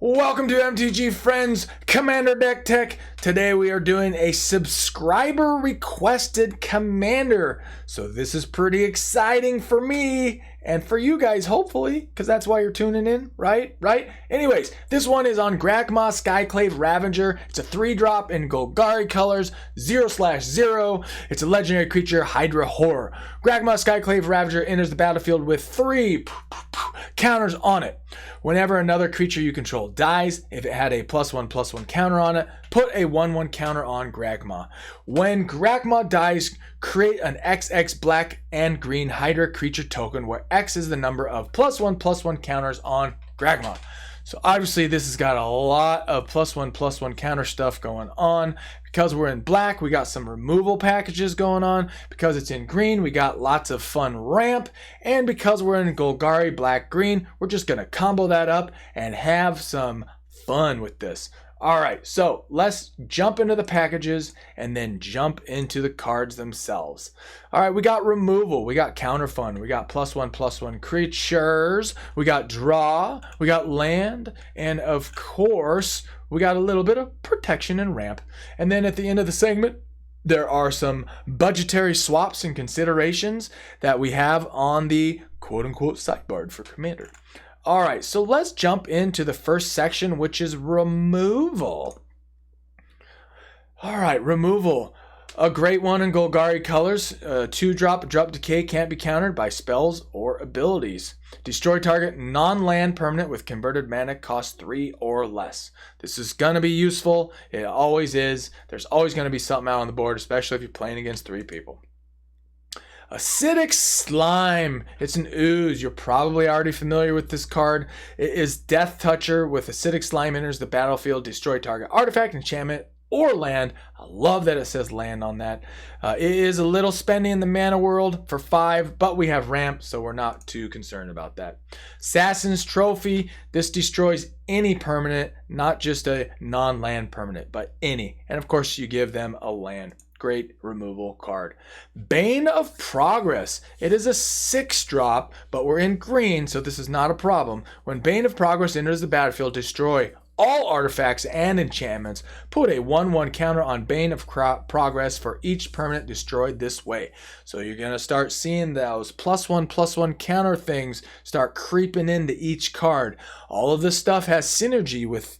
Welcome to MTG Friends Commander Deck Tech. Today we are doing a subscriber requested commander. So this is pretty exciting for me and for you guys, hopefully, because that's why you're tuning in, right? Anyways, this one is on Grakmaw Skyclave Ravager. It's a 3-drop in Golgari colors, 0/0. It's a legendary creature, Hydra Horror. Grakmaw Skyclave Ravager enters the battlefield with 3 counters on it. Whenever another creature you control dies, if it had a +1/+1 counter on it, put a 1/1 counter on Grakmaw. When Grakmaw dies, create an XX black and green Hydra creature token where X is the number of +1/+1 counters on Grakmaw. So obviously this has got a lot of +1/+1 counter stuff going on. Because we're in black, we got some removal packages going on. Because it's in green, we got lots of fun ramp. And because we're in Golgari black-green, we're just going to combo that up and have some fun with this. Alright, so let's jump into the packages and then jump into the cards themselves. Alright, we got removal, we got counter fun, we got +1/+1 creatures, we got draw, we got land, and of course, we got a little bit of protection and ramp. And then at the end of the segment, there are some budgetary swaps and considerations that we have on the quote-unquote sideboard for Commander. All right, so let's jump into the first section, which is removal. All right, removal. A great one in Golgari colors. 2-drop, Abrupt Decay can't be countered by spells or abilities. Destroy target non-land permanent with converted mana cost 3 or less. This is going to be useful. It always is. There's always going to be something out on the board, especially if you're playing against 3 people. Acidic Slime. It's an ooze. You're probably already familiar with this card. It is Death Toucher with Acidic Slime enters the battlefield. Destroy target artifact, enchantment, or land. I love that it says land on that. It is a little spendy in the mana world for 5, but we have ramp, so we're not too concerned about that. Assassin's Trophy. This destroys any permanent, not just a non-land permanent, but any. And of course, you give them a land. Great removal card. Bane of Progress. It is a 6-drop, but we're in green, so this is not a problem. When Bane of Progress enters the battlefield, destroy all artifacts and enchantments. Put a 1/1 counter on Bane of Progress for each permanent destroyed this way. So you're going to start seeing those +1/+1 counter things start creeping into each card. All of this stuff has synergy with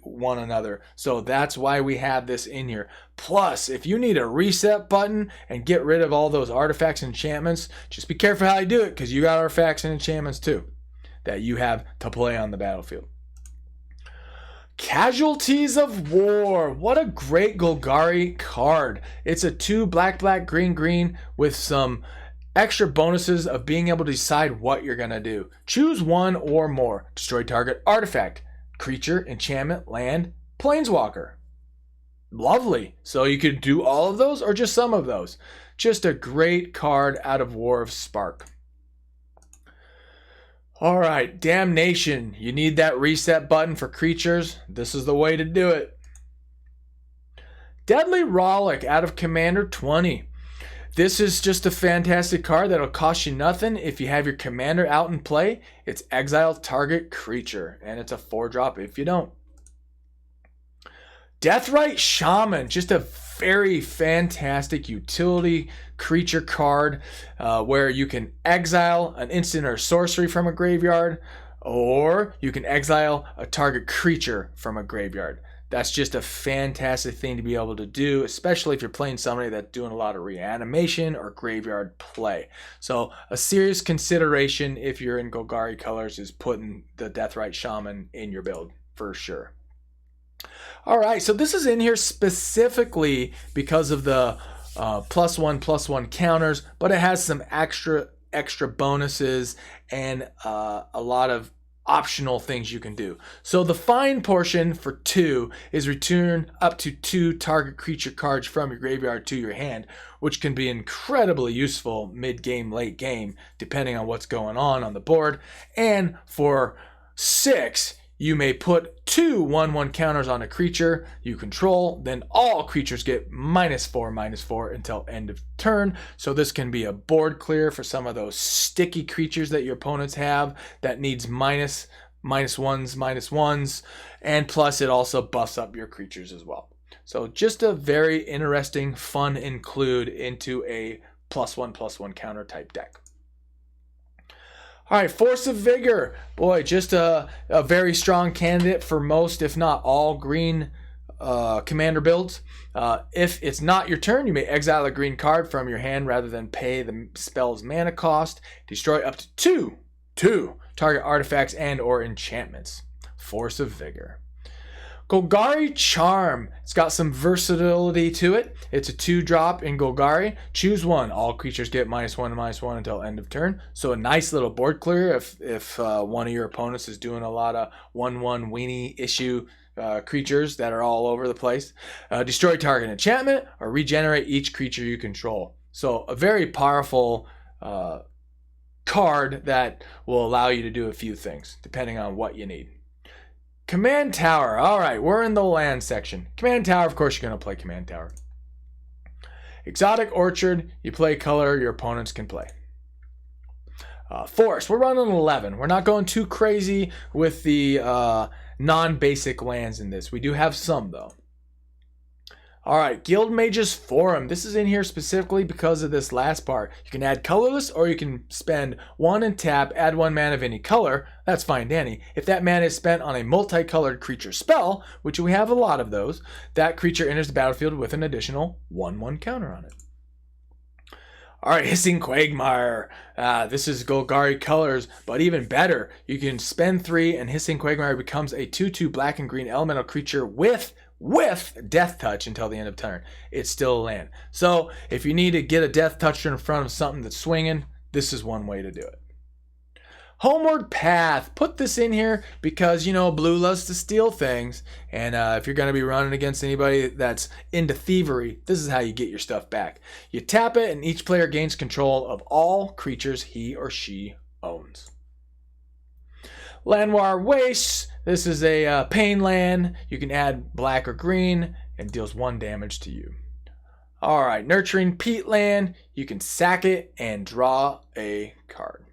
one another. So that's why we have this in here. Plus, if you need a reset button and get rid of all those artifacts and enchantments, just be careful how you do it, because you got artifacts and enchantments too that you have to play on the battlefield. Casualties of War. What a great Golgari card. It's a 2 black green with some extra bonuses of being able to decide what you're going to do. Choose one or more. Destroy target artifact, creature, enchantment, land, planeswalker. Lovely. So you could do all of those or just some of those. Just a great card out of War of Spark. All right, Damnation. You need that reset button for creatures. This is the way to do it. Deadly Rollick out of Commander 20. This is just a fantastic card that'll cost you nothing. If you have your commander out in play, it's exile target creature, and it's a 4-drop if you don't. Deathrite Shaman, just a very fantastic utility creature card where you can exile an instant or sorcery from a graveyard, or you can exile a target creature from a graveyard. That's just a fantastic thing to be able to do, especially if you're playing somebody that's doing a lot of reanimation or graveyard play. So a serious consideration if you're in Golgari colors is putting the Deathrite Shaman in your build for sure. All right, so this is in here specifically because of the +1/+1 counters, but it has some extra bonuses and a lot of optional things you can do. So the fine portion for 2 is return up to 2 target creature cards from your graveyard to your hand, which can be incredibly useful mid-game, late game, depending on what's going on the board. And for 6, you may put 2 1/1 counters on a creature you control, then all creatures get -4/-4 until end of turn. So this can be a board clear for some of those sticky creatures that your opponents have that needs -1s, and plus it also buffs up your creatures as well. So just a very interesting, fun include into a +1/+1 counter type deck. All right, Force of Vigor. Boy, just a very strong candidate for most, if not all, green commander builds. If it's not your turn, you may exile a green card from your hand rather than pay the spell's mana cost. Destroy up to two target artifacts and or enchantments. Force of Vigor. Golgari Charm. It's got some versatility to it. It's a 2-drop in Golgari. Choose one. All creatures get -1/-1 until end of turn. So a nice little board clear if one of your opponents is doing a lot of 1/1 weenie issue creatures that are all over the place. Destroy target enchantment or regenerate each creature you control. So a very powerful card that will allow you to do a few things depending on what you need. Command Tower. All right, we're in the land section. Command Tower, of course, you're going to play Command Tower. Exotic Orchard, you play color your opponents can play. Forest, we're running 11. We're not going too crazy with the non-basic lands in this. We do have some, though. All right, Guildmages Forum. This is in here specifically because of this last part. You can add colorless or you can spend 1 and tap, add 1 mana of any color. That's fine, Danny. If that mana is spent on a multicolored creature spell, which we have a lot of those, that creature enters the battlefield with an additional 1/1 counter on it. All right, Hissing Quagmire. This is Golgari colors, but even better. You can spend 3 and Hissing Quagmire becomes a 2/2 black and green elemental creature with Death Touch until the end of turn. It's still a land. So if you need to get a Death Toucher in front of something that's swinging, this is one way to do it. Homeward Path. Put this in here because, you know, blue loves to steal things. And if you're going to be running against anybody that's into thievery, this is how you get your stuff back. You tap it and each player gains control of all creatures he or she owns. Llanowar Wastes. This is a pain land. You can add black or green and deals 1 damage to you. All right, Nurturing Peatland. You can sack it and draw a card.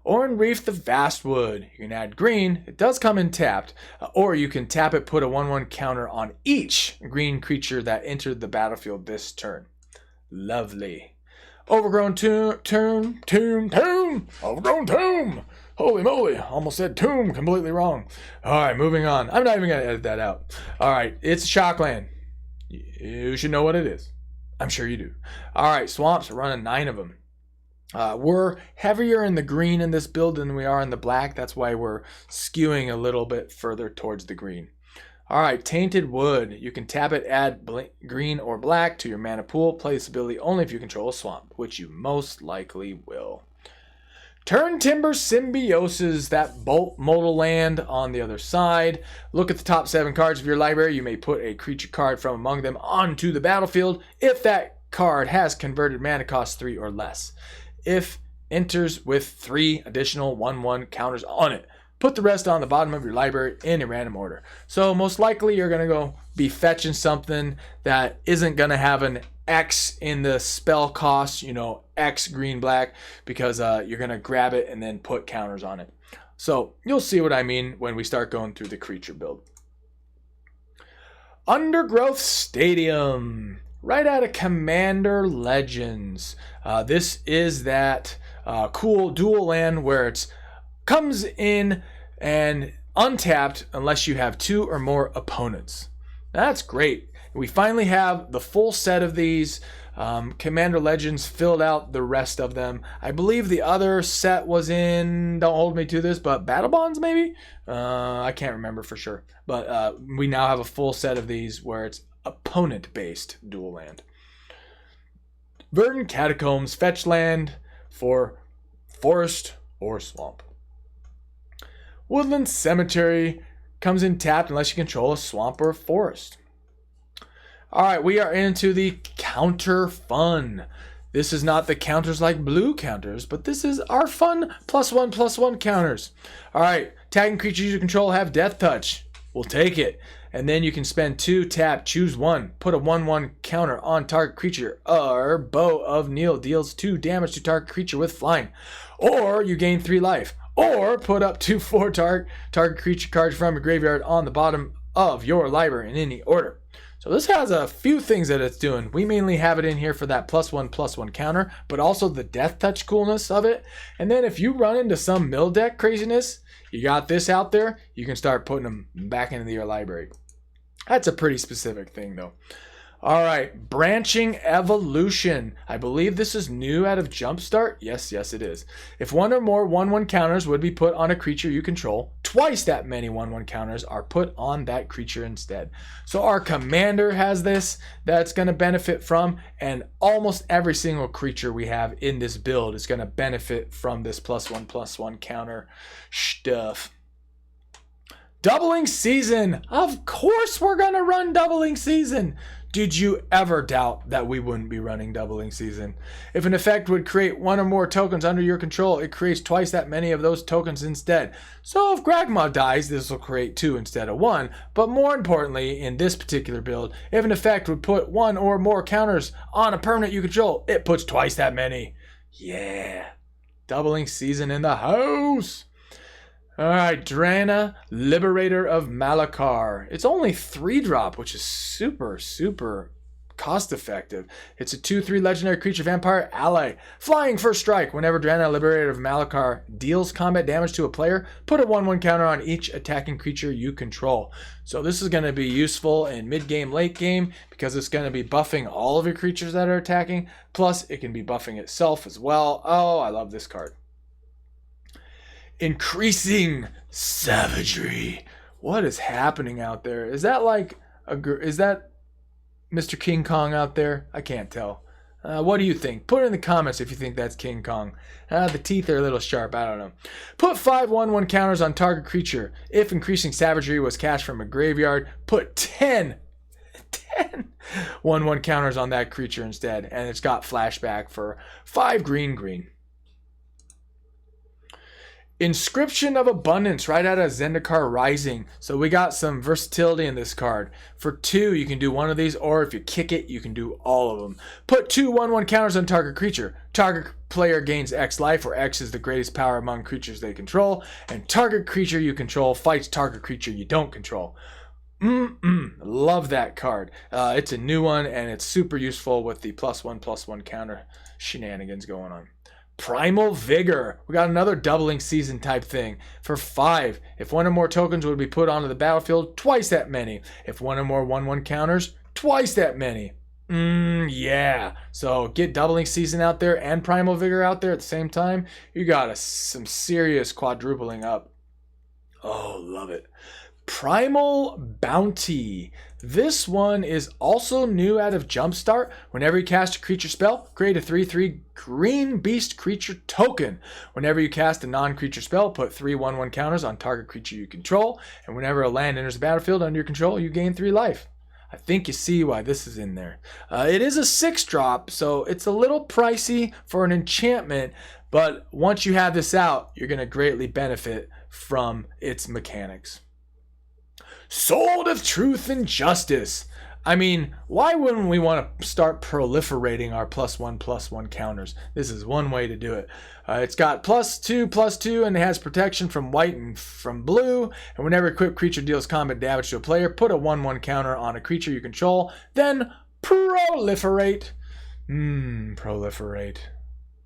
Oran-Reef the Vastwood. You can add green. It does come in tapped. Or you can tap it, put a 1/1 counter on each green creature that entered the battlefield this turn. Lovely. Overgrown Tomb. Overgrown Tomb. Holy moly, almost said tomb, completely wrong. All right, moving on. I'm not even going to edit that out. All right, it's a Shockland. You should know what it is. I'm sure you do. All right, Swamps, we're running 9 of them. We're heavier in the green in this build than we are in the black. That's why we're skewing a little bit further towards the green. All right, Tainted Wood. You can tap it, add green or black to your mana pool. Play this ability only if you control a swamp, which you most likely will. Turn Timber Symbiosis, that bolt modal land on the other side. Look at the top 7 cards of your library. You may put a creature card from among them onto the battlefield if that card has converted mana cost 3 or less. If enters with 3 additional 1/1 counters on it, put the rest on the bottom of your library in a random order. So most likely you're going to go be fetching something that isn't going to have an X in the spell cost, you know, X green black, because you're going to grab it and then put counters on it. So you'll see what I mean when we start going through the creature build. Undergrowth Stadium, right out of Commander Legends. This is that cool dual land where it comes in and untapped unless you have 2 or more opponents. That's great. We finally have the full set of these. Commander Legends filled out the rest of them. I believe the other set was in, don't hold me to this, but Battle Bonds maybe? I can't remember for sure. But we now have a full set of these where it's opponent-based dual land. Verdant Catacombs, fetch land for forest or swamp. Woodland Cemetery comes in tapped unless you control a swamp or a forest. All right, we are into the counter fun. This is not the counters like blue counters, but this is our fun +1/+1 counters. All right, tagging creatures you control have Death Touch. We'll take it. And then you can spend 2, tap, choose 1, put a 1/1 counter on target creature. Or Bow of Nylea deals 2 damage to target creature with flying. Or you gain 3 life. Or put up to 4 target creature cards from your graveyard on the bottom of your library in any order. So this has a few things that it's doing. We mainly have it in here for that +1/+1 counter, but also the death touch coolness of it. And then if you run into some mill deck craziness, you got this out there, you can start putting them back into your library. That's a pretty specific thing though. All right, Branching Evolution. I believe this is new out of Jumpstart. Yes, it is. If one or more 1/1 counters would be put on a creature you control, twice that many 1/1 counters are put on that creature instead. So our commander has this that's going to benefit from, and almost every single creature we have in this build is going to benefit from this +1/+1 counter stuff. Doubling Season. Of course we're going to run Doubling Season. Did you ever doubt that we wouldn't be running Doubling Season? If an effect would create 1 or more tokens under your control, it creates twice that many of those tokens instead. So if Grakmaw dies, this will create 2 instead of 1. But more importantly, in this particular build, if an effect would put 1 or more counters on a permanent you control, it puts twice that many. Yeah. Doubling Season in the house. Alright, Drana, Liberator of Malakar. It's only 3-drop, which is super cost effective. It's a 2/3 legendary creature vampire ally. Flying first strike. Whenever Drana, Liberator of Malakar deals combat damage to a player, put a 1/1 counter on each attacking creature you control. So this is going to be useful in mid-game, late game, because it's going to be buffing all of your creatures that are attacking. Plus, it can be buffing itself as well. Oh, I love this card. Increasing Savagery. What is happening out there? Is that like is that Mr. King Kong out there? I can't tell. What do you think? Put it in the comments if you think that's King Kong. The teeth are a little sharp. I don't know. Put 5 1/1 counters on target creature. If Increasing Savagery was cast from a graveyard, put 10 1/1 counters on that creature instead. And it's got flashback for 5 green. Inscription of Abundance, right out of Zendikar Rising. So we got some versatility in this card. For 2, you can do one of these, or if you kick it, you can do all of them. Put 2 1/1 counters on target creature. Target player gains X life, where X is the greatest power among creatures they control. And target creature you control fights target creature you don't control. Love that card. It's a new one, and it's super useful with the +1/+1 counter shenanigans going on. Primal Vigor. We got another Doubling Season type thing. For 5, if 1 or more tokens would be put onto the battlefield, twice that many. If 1 or more 1/1 counters, twice that many. Yeah. So get Doubling Season out there and Primal Vigor out there at the same time. You got some serious quadrupling up. Oh, love it. Primal Bounty. This one is also new out of Jumpstart. Whenever you cast a creature spell, create a 3/3 green beast creature token. Whenever you cast a non-creature spell, put 3 1/1 counters on target creature you control. And whenever a land enters the battlefield under your control, you gain 3 life. I think you see why this is in there. It is a 6-drop, so it's a little pricey for an enchantment. But once you have this out, you're going to greatly benefit from its mechanics. Sword of Truth and Justice. I mean, why wouldn't we want to start proliferating our +1/+1 counters? This is one way to do it. It's got +2/+2, and it has protection from white and from blue. And whenever a quick creature deals combat damage to a player, put a 1/1 counter on a creature you control. Then proliferate. Proliferate.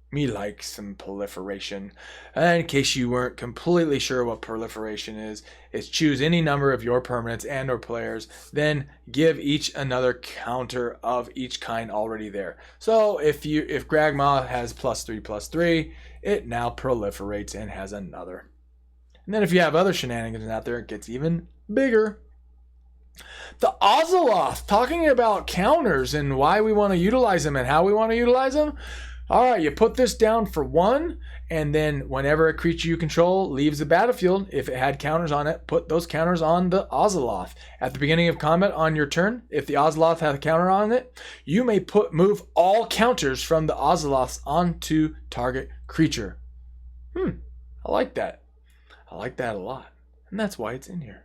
Me like some proliferation. In case you weren't completely sure what proliferation is, it's choose any number of your permanents and or players, then give each another counter of each kind already there. So if Grakmaw has +3/+3, it now proliferates and has another. And then if you have other shenanigans out there, it gets even bigger. The Ozeloth, talking about counters and why we want to utilize them and how we want to utilize them. All right, you put this down for 1, and then whenever a creature you control leaves the battlefield, if it had counters on it, put those counters on the Ozeloth. At the beginning of combat on your turn, if the Ozeloth had a counter on it, you may move all counters from the Ozeloths onto target creature. I like that. I like that a lot, and that's why it's in here.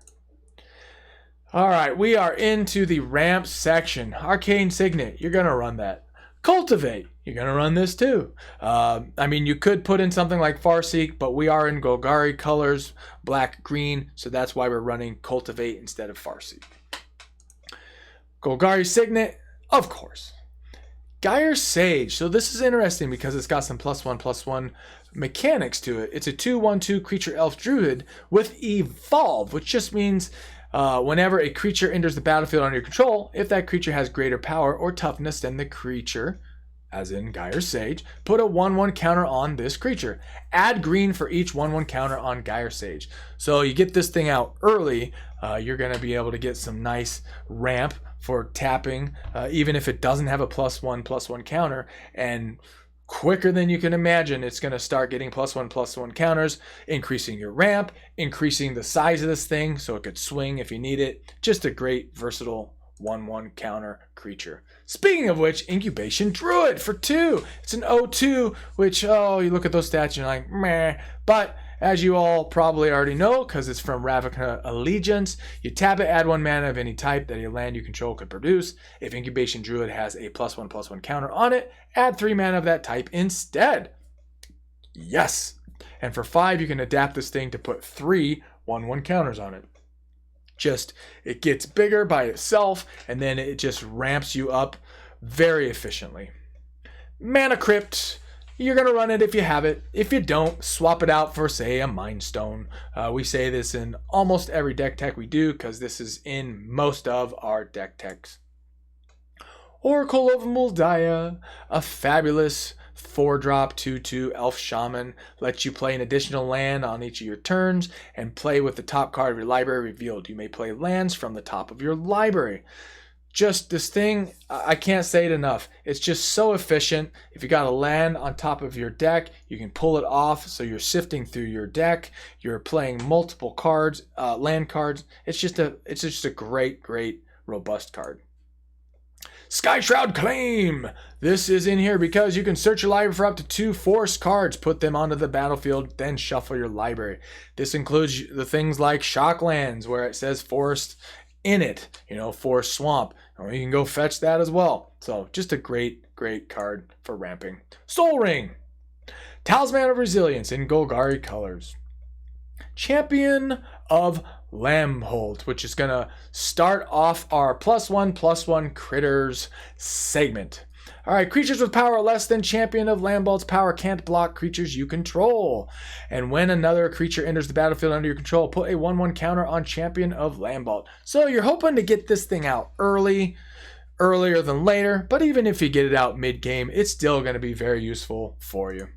All right, we are into the ramp section. Arcane Signet, you're going to run that. Cultivate. you're going to run this too. I mean, you could put in something like Farseek, but we are in Golgari colors, black, green, so that's why we're running Cultivate instead of Farseek. Golgari Signet, of course. Gyre Sage. So this is interesting because it's got some +1/+1 mechanics to it. It's a 2/1/2 creature elf druid with evolve, which just means whenever a creature enters the battlefield under your control, if that creature has greater power or toughness than the creature, as in Gyre Sage, put a 1/1 counter on this creature. Add green for each 1/1 counter on Gyre Sage. So you get this thing out early, you're going to be able to get some nice ramp for tapping, even if it doesn't have a +1/+1 counter, and quicker than you can imagine, it's going to start getting +1/+1 counters, increasing your ramp, increasing the size of this thing so it could swing if you need it. Just a great versatile 1/1 counter creature. Speaking of which, Incubation Druid for 2. It's an 0/2, which, oh, you look at those stats and you're like, meh. But as you all probably already know, because it's from Ravnica Allegiance, you tap it, add 1 mana of any type that a land you control could produce. If Incubation Druid has a +1/+1 counter on it, add 3 mana of that type instead. Yes! And for 5, you can adapt this thing to put 3 1/1 counters on it. Just, it gets bigger by itself, and then it just ramps you up very efficiently. Mana Crypt. You're going to run it if you have it. If you don't, swap it out for, say, a Mind Stone. We say this in almost every deck tech we do because this is in most of our deck techs. Oracle of Muldaya, a fabulous 4-drop 2/2 Elf Shaman. Lets you play an additional land on each of your turns and play with the top card of your library revealed. You may play lands from the top of your library. Just this thing, I can't say it enough. It's just so efficient. If you got a land on top of your deck, you can pull it off so you're sifting through your deck. You're playing multiple cards, land cards. It's just a great, robust card. Skyshroud Claim. This is in here because you can search your library for up to 2 force cards, put them onto the battlefield, then shuffle your library. This includes the things like Shocklands, where it says forest in it, Forest Swamp. Or you can go fetch that as well. So just a great card for ramping. Soul Ring. Talisman of Resilience in Golgari colors. Champion of Lambholt, which is going to start off our +1/+1 critters segment. All right, creatures with power less than Champion of Lambholt's power can't block creatures you control. And when another creature enters the battlefield under your control, put a 1/1 counter on Champion of Lambholt. So you're hoping to get this thing out earlier than later, but even if you get it out mid-game, it's still going to be very useful for you.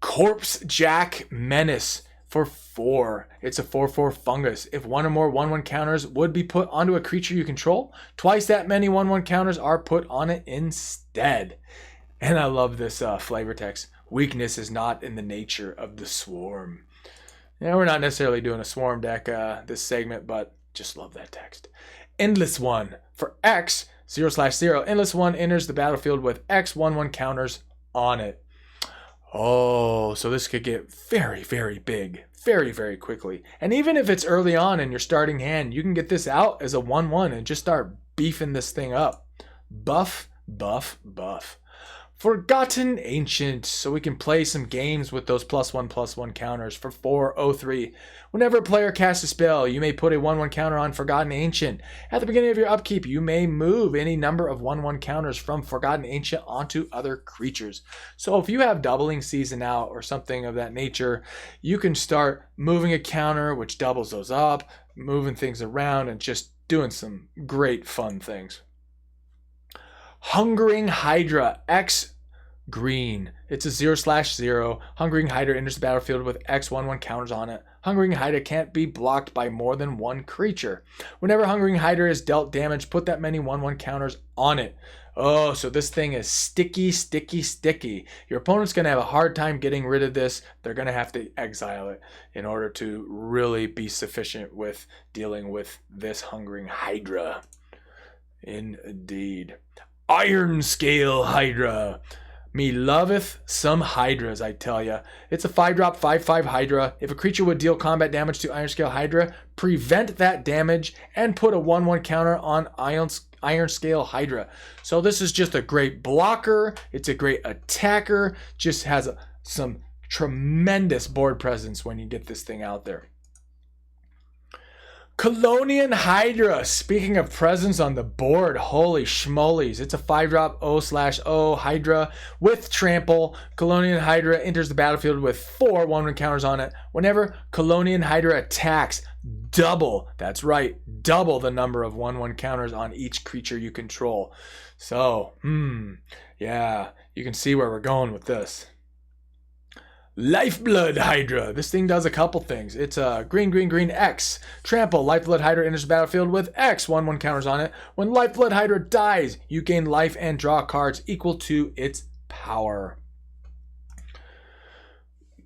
Corpsejack Menace for 4. It's a 4/4 fungus. If 1 or more 1/1 counters would be put onto a creature you control, twice that many 1/1 counters are put on it instead. And I love this flavor text. Weakness is not in the nature of the swarm. Now, we're not necessarily doing a swarm deck this segment, but just love that text. Endless One. For X, 0/0, Endless One enters the battlefield with X 1/1 counters on it. Oh, so this could get very, very big very quickly. And even if it's early on in your starting hand, you can get this out as a 1/1 and just start beefing this thing up. Buff. Forgotten Ancient, so we can play some games with those +1/+1 counters for 4/03. Whenever a player casts a spell, you may put a 1/1 counter on Forgotten Ancient. At the beginning of your upkeep, you may move any number of 1/1 counters from Forgotten Ancient onto other creatures. So if you have Doubling Season out or something of that nature, you can start moving a counter, which doubles those up, moving things around, and just doing some great fun things. Hungering Hydra, X green. It's a 0/0. Hungering Hydra enters the battlefield with X 1/1 counters on it. Hungering Hydra can't be blocked by more than one creature. Whenever Hungering Hydra is dealt damage, put that many 1/1 counters on it. Oh, so this thing is sticky. Your opponent's going to have a hard time getting rid of this. They're going to have to exile it in order to really be sufficient with dealing with this Hungering Hydra. Indeed. Iron Scale Hydra. Me loveth some Hydras, I tell ya. It's a 5-drop 5/5 Hydra. If a creature would deal combat damage to Iron Scale Hydra, prevent that damage and put a 1/1 counter on Iron Scale Hydra. So this is just a great blocker. It's a great attacker. Just has some tremendous board presence when you get this thing out there. Colonian Hydra. Speaking of presence on the board, holy schmolies. It's a 5-drop O/O Hydra with trample. Colonian Hydra enters the battlefield with 4 1/1 counters on it. Whenever Colonian Hydra attacks, double, that's right, double the number of 1/1 counters on each creature you control. So, yeah, you can see where we're going with this. Lifeblood Hydra. This thing does a couple things. It's a green X. Trample. Lifeblood Hydra enters the battlefield with X 1/1 counters on it. When Lifeblood Hydra dies, you gain life and draw cards equal to its power.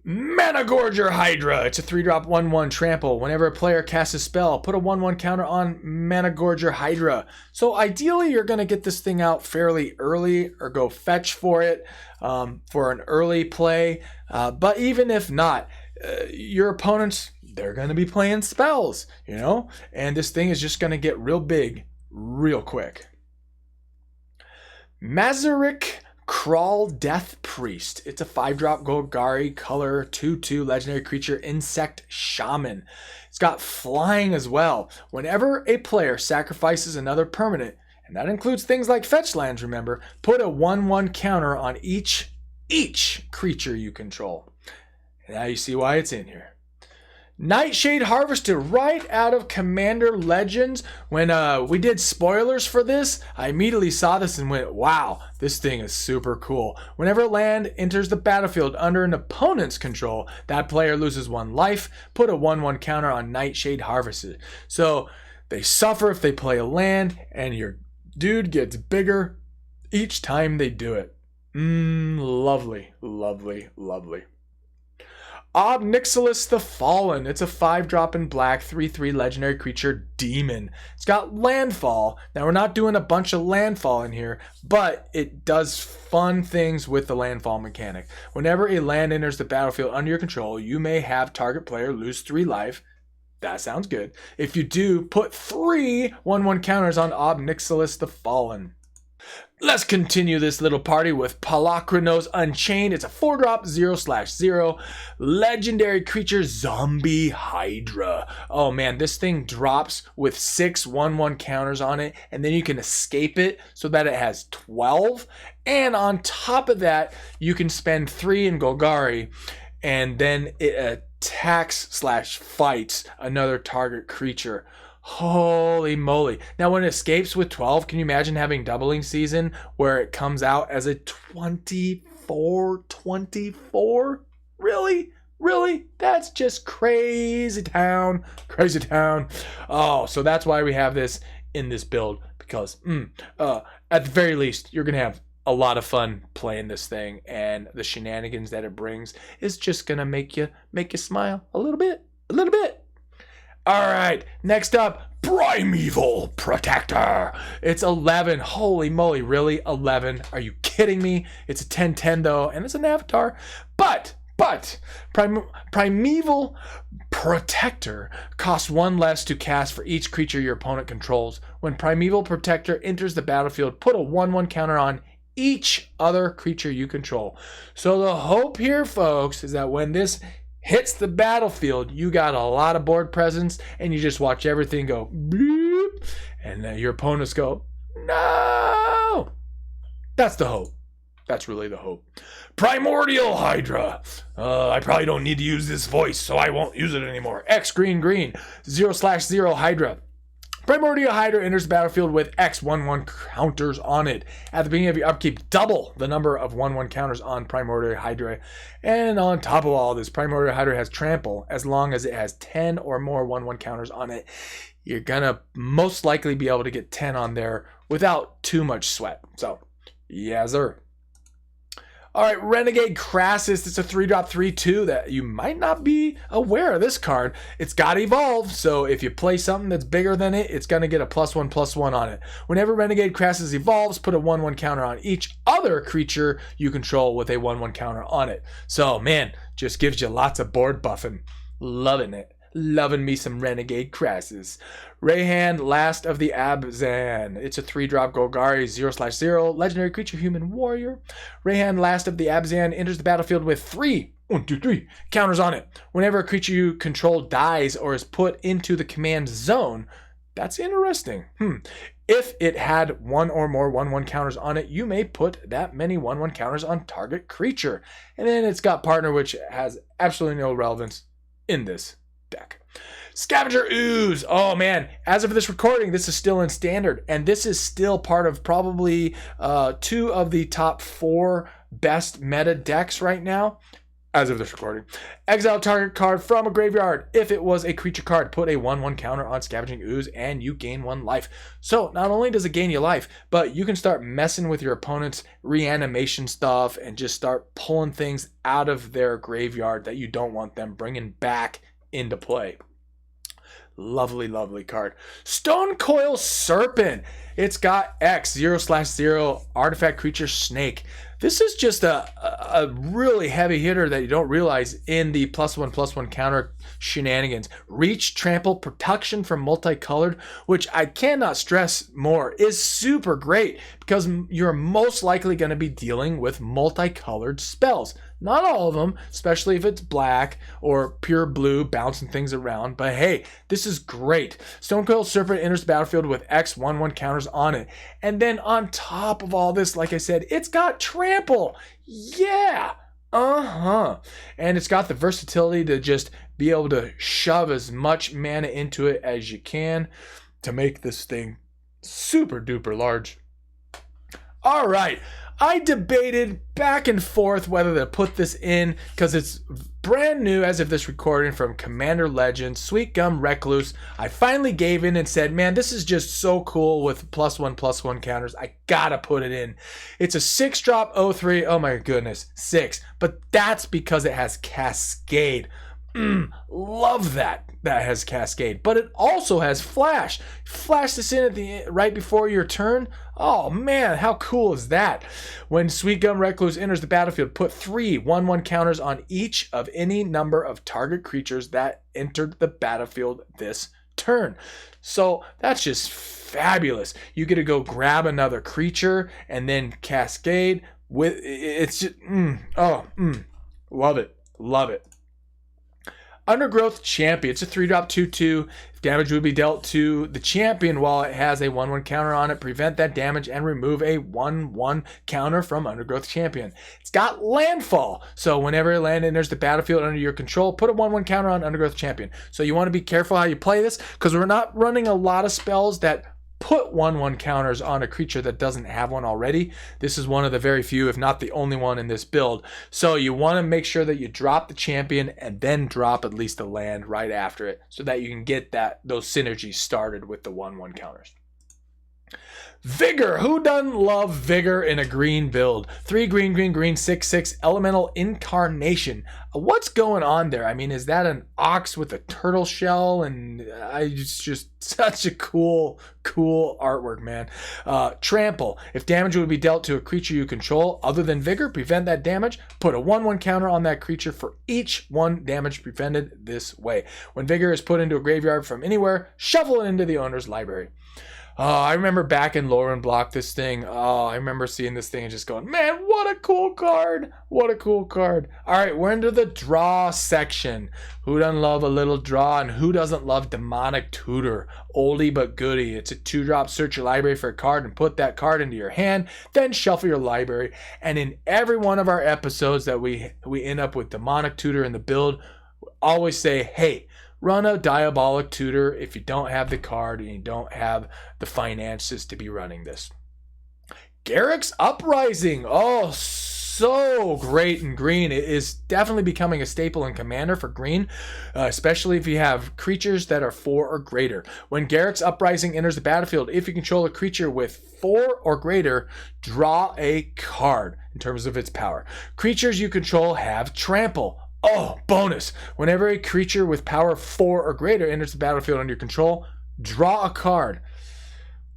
Managorger Hydra. It's a 3-drop 1/1 trample. Whenever a player casts a spell, put a 1/1 counter on Managorger Hydra. So ideally, you're going to get this thing out fairly early or go fetch for it for an early play. But even if not, your opponents, they're going to be playing spells, you know? And this thing is just going to get real big real quick. Mazarik Crawl Death Priest. It's a 5-drop Golgari color 2/2 legendary creature insect shaman. It's got flying as well. Whenever a player sacrifices another permanent, and that includes things like fetch lands, remember, put a 1/1 counter on each creature you control. And now you see why it's in here. Nightshade Harvester, right out of Commander Legends. When we did spoilers for this, I immediately saw this and went, wow, this thing is super cool. Whenever land enters the battlefield under an opponent's control, that player loses 1 life. Put a 1/1 counter on Nightshade Harvester. So they suffer if they play a land, and your dude gets bigger each time they do it. Lovely, lovely, lovely. Nixalis the Fallen. It's a 5-drop in black, 3/3 legendary creature demon. It's got landfall. Now we're not doing a bunch of landfall in here, but it does fun things with the landfall mechanic. Whenever a land enters the battlefield under your control, you may have target player lose 3 life. That sounds good. If you do, put 3 1/1 counters on Nixalis the Fallen. Let's continue this little party with Polacrynose Unchained. It's a 4-drop 0/0 legendary creature zombie Hydra. Oh man, this thing drops with 6 1/1 counters on it, and then you can escape it so that it has 12. And on top of that, you can spend 3 in Golgari, and then it attacks/fights another target creature. Holy moly. Now when it escapes with 12, can you imagine having doubling season where it comes out as a 24? Really? That's just crazy town. Oh, so that's why we have this in this build, because at the very least, you're going to have a lot of fun playing this thing, and the shenanigans that it brings is just going to make you smile a little bit. All right, next up, Primeval Protector. It's 11. Holy moly, really? 11? Are you kidding me? It's a 10/10 though, and it's an avatar. But Primeval Protector costs 1 less to cast for each creature your opponent controls. When Primeval Protector enters the battlefield, put a 1/1 counter on each other creature you control. So the hope here, folks, is that when this hits the battlefield, you got a lot of board presence, and you just watch everything go bloop, and then your opponents go, no! That's the hope. That's really the hope. Primordial Hydra. I probably don't need to use this voice, so I won't use it anymore. X green 0/0 Hydra. Primordial Hydra enters the battlefield with X 1/1 counters on it. At the beginning of your upkeep, double the number of 1/1 counters on Primordial Hydra. And on top of all this, Primordial Hydra has trample. As long as it has 10 or more 1/1 counters on it, you're gonna most likely be able to get 10 on there without too much sweat. So, yeah, sir. All right, Renegade Crassus. It's a 3-drop 3/2 that you might not be aware of this card. It's got evolve, so if you play something that's bigger than it, it's going to get a +1/+1 on it. Whenever Renegade Crassus evolves, put a 1/1 counter on each other creature you control with a 1/1 counter on it. So, man, just gives you lots of board buffing. Loving it. Loving me some Renegade Crassus. Rayhan, Last of the Abzan. It's a 3-drop Golgari 0/0 legendary creature human warrior. Rayhan, Last of the Abzan enters the battlefield with 3 counters on it. Whenever a creature you control dies or is put into the command zone, that's interesting. If it had 1 or more 1/1 counters on it, you may put that many 1/1 counters on target creature. And then it's got partner, which has absolutely no relevance in this deck. Scavenger Ooze. Oh man, as of this recording, this is still in standard, and this is still part of probably 2 of the top 4 best meta decks right now. As of this recording, exile target card from a graveyard. If it was a creature card, put a 1/1 counter on Scavenging Ooze and you gain 1 life. So not only does it gain you life, but you can start messing with your opponent's reanimation stuff and just start pulling things out of their graveyard that you don't want them bringing back into play. Lovely, lovely card. Stonecoil Serpent. It's got X 0/0 artifact creature snake. This is just a really heavy hitter that you don't realize in the +1/+1 counter shenanigans. Reach, trample, protection from multicolored, which I cannot stress more, is super great because you're most likely going to be dealing with multicolored spells. Not all of them, especially if it's black or pure blue, bouncing things around. But hey, this is great. Stonecoil Serpent enters the battlefield with X 1/1 counters on it. And then on top of all this, like I said, it's got trample. Yeah. And it's got the versatility to just be able to shove as much mana into it as you can to make this thing super duper large. All right. I debated back and forth whether to put this in because it's brand new as of this recording from Commander Legends, Sweet Gum Recluse. I finally gave in and said, man, this is just so cool with +1/+1 counters. I gotta put it in. It's a 6-drop 0/3. Oh my goodness, 6. But that's because it has Cascade. Love that has Cascade, but it also has Flash. Flash this in at right before your turn. Oh man, how cool is that? When Sweet Gum Recluse enters the battlefield, put 3 1/1 counters on each of any number of target creatures that entered the battlefield this turn. So that's just fabulous. You get to go grab another creature and then Cascade with it's just love it, love it. Undergrowth Champion. It's a 3-drop 2/2. Damage would be dealt to the champion while it has a 1/1 counter on it. Prevent that damage and remove a 1/1 counter from Undergrowth Champion. It's got Landfall. So whenever a land enters the battlefield under your control, put a 1/1 counter on Undergrowth Champion. So you want to be careful how you play this because we're not running a lot of spells that put 1/1 counters on a creature that doesn't have one already. This is one of the very few, if not the only one in this build. So you want to make sure that you drop the champion and then drop at least a land right after it so that you can get those synergies started with the 1/1 counters. Vigor. Who doesn't love Vigor in a green build? 3 green, 6/6 elemental incarnation. What's going on there? I mean, is that an ox with a turtle shell? And it's just such a cool artwork, man. Trample. If damage would be dealt to a creature you control other than Vigor, prevent that damage. Put a 1/1 counter on that creature for each 1 damage prevented this way. When Vigor is put into a graveyard from anywhere, shuffle it into the owner's library. I remember back in Lore and Block this thing. I remember seeing this thing and just going, man, what a cool card. What a cool card. All right, we're into the draw section. Who doesn't love a little draw and who doesn't love Demonic Tutor? Oldie but goodie. It's a 2-drop. Search your library for a card and put that card into your hand. Then shuffle your library. And in every one of our episodes that we end up with Demonic Tutor in the build, we always say, hey, run a Diabolic Tutor if you don't have the card and you don't have the finances to be running this. Garruk's Uprising. Oh, so great in green. It is definitely becoming a staple in Commander for green, especially if you have creatures that are 4 or greater. When Garruk's Uprising enters the battlefield, if you control a creature with 4 or greater, draw a card in terms of its power. Creatures you control have trample. Oh, bonus. Whenever a creature with power 4 or greater enters the battlefield under your control, draw a card.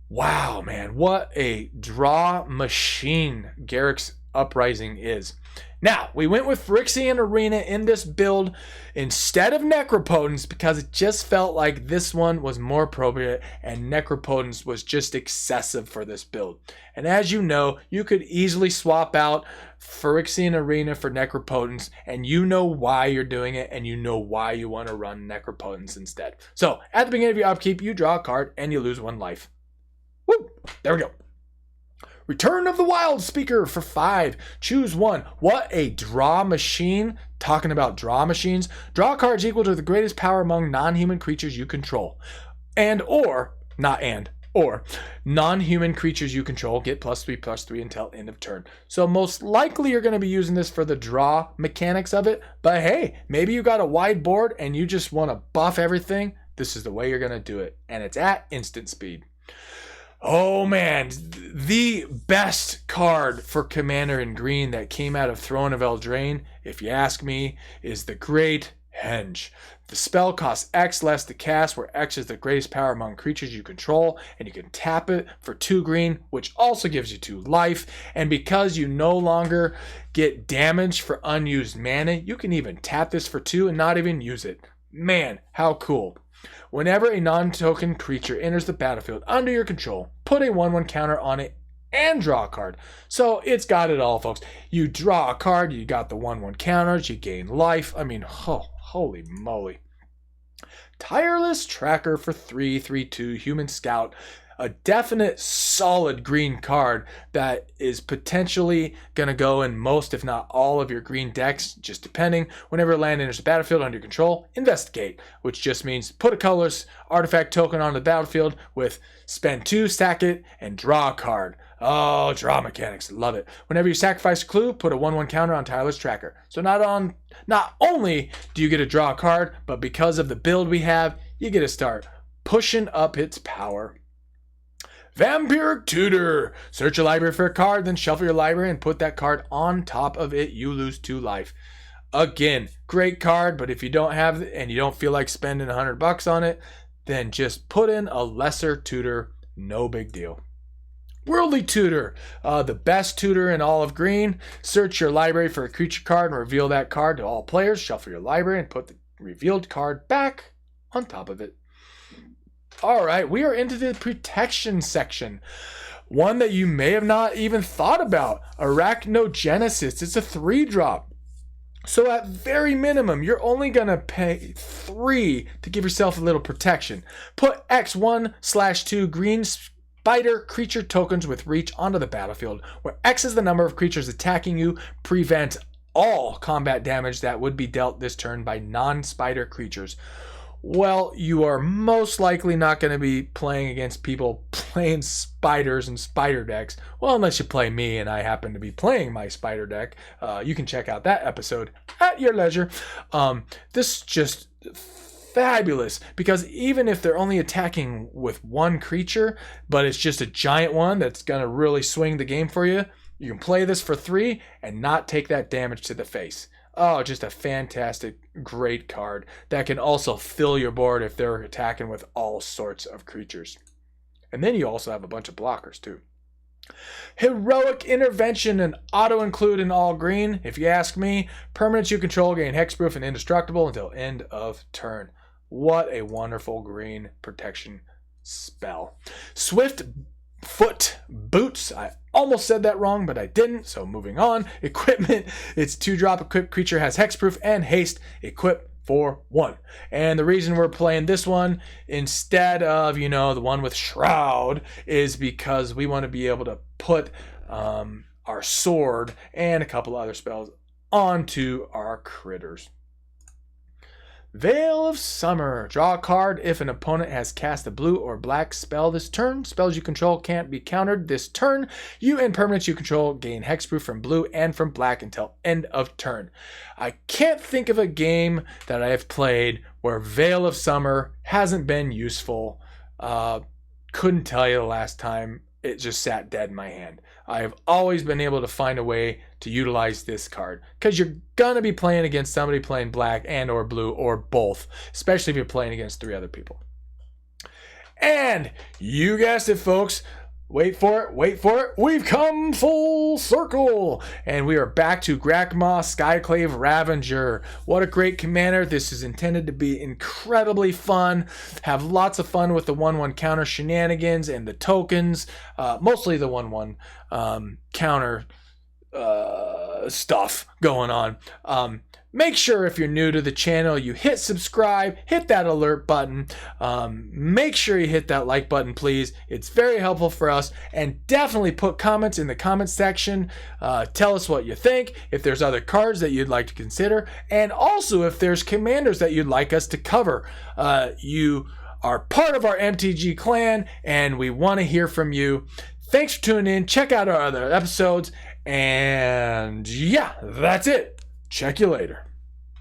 Wow, man. What a draw machine Garruk's Uprising is. Now, we went with Phyrexian Arena in this build instead of Necropotence because it just felt like this one was more appropriate and Necropotence was just excessive for this build. And as you know, you could easily swap out Phyrexian Arena for Necropotence, and you know why you're doing it, and you know why you want to run Necropotence instead. So, at the beginning of your upkeep, you draw a card and you lose 1 life. Woo! There we go. Return of the Wild Speaker for 5. Choose 1. What a draw machine. Talking about draw machines. Draw cards equal to the greatest power among non-human creatures you control. Or non-human creatures you control get +3/+3 until end of turn. So most likely you're going to be using this for the draw mechanics of it. But hey, maybe you got a wide board and you just want to buff everything. This is the way you're going to do it. And it's at instant speed. Oh man, the best card for Commander in green that came out of Throne of Eldraine, if you ask me, is the Great Henge. The spell costs X less to cast, where X is the greatest power among creatures you control, and you can tap it for 2 green, which also gives you 2 life. And because you no longer get damage for unused mana, you can even tap this for 2 and not even use it. Man, how cool. Whenever a non-token creature enters the battlefield under your control, put a 1/1 counter on it and draw a card. So it's got it all, folks. You draw a card, you got the 1/1 counters, you gain life. I mean, holy moly. Tireless Tracker for 3/3/2 Human Scout. A definite solid green card that is potentially going to go in most, if not all, of your green decks, just depending. Whenever a land enters the battlefield under your control, investigate, which just means put a colorless artifact token on the battlefield with spend 2, stack it, and draw a card. Oh, draw mechanics, love it. Whenever you sacrifice a clue, put a 1/1 counter on Tireless Tracker. So not only do you get to draw a card, but because of the build we have, you get to start pushing up its power. Vampiric Tutor. Search your library for a card, then shuffle your library and put that card on top of it. You lose 2 life. Again, great card, but if you don't have it and you don't feel like spending $100 on it, then just put in a lesser tutor. No big deal. Worldly Tutor, the best tutor in all of green. Search your library for a creature card and reveal that card to all players. Shuffle your library and put the revealed card back on top of it. All right, we are into the protection section. One that you may have not even thought about, Arachnogenesis. It's a 3-drop. So at very minimum, you're only going to pay 3 to give yourself a little protection. Put X1/2 green spider creature tokens with reach onto the battlefield, where X is the number of creatures attacking you. Prevent all combat damage that would be dealt this turn by non-spider creatures. Well, you are most likely not going to be playing against people playing spiders and spider decks. Well, unless you play me and I happen to be playing my spider deck. You can check out that episode at your leisure. This is just fabulous because even if they're only attacking with 1 creature, but it's just a giant one that's going to really swing the game for you, you can play this for 3 and not take that damage to the face. Oh, just a fantastic, great card that can also fill your board if they're attacking with all sorts of creatures. And then you also have a bunch of blockers too. Heroic Intervention, and auto-include in all green. If you ask me, permanents you control gain hexproof and indestructible until end of turn. What a wonderful green protection spell. Swift Foot Boots. I almost said that wrong, but I didn't, so moving on. Equipment. It's 2-drop. Equipped creature has hexproof and haste. Equip for 1. And the reason we're playing this one instead of, the one with Shroud is because we want to be able to put our sword and a couple other spells onto our critters. Veil of Summer. Draw a card if an opponent has cast a blue or black spell this turn. Spells you control can't be countered this turn. You and permanents you control gain hexproof from blue and from black until end of turn. I can't think of a game that I have played where Veil of Summer hasn't been useful. Couldn't tell you the last time it just sat dead in my hand. I have always been able to find a way to utilize this card because you're going to be playing against somebody playing black and or blue or both, especially if you're playing against 3 other people. And you guessed it, folks, Wait for it. We've come full circle. And we are back to Grakmaw, Skyclave Ravager. What a great commander. This is intended to be incredibly fun. Have lots of fun with the 1/1 counter shenanigans and the tokens. Mostly the 1/1 counter stuff going on. Make sure if you're new to the channel, you hit subscribe, hit that alert button. Make sure you hit that like button, please. It's very helpful for us. And definitely put comments in the comment section. Tell us what you think, if there's other cards that you'd like to consider, and also if there's commanders that you'd like us to cover. You are part of our MTG clan, and we want to hear from you. Thanks for tuning in. Check out our other episodes. And yeah, that's it. Check you later.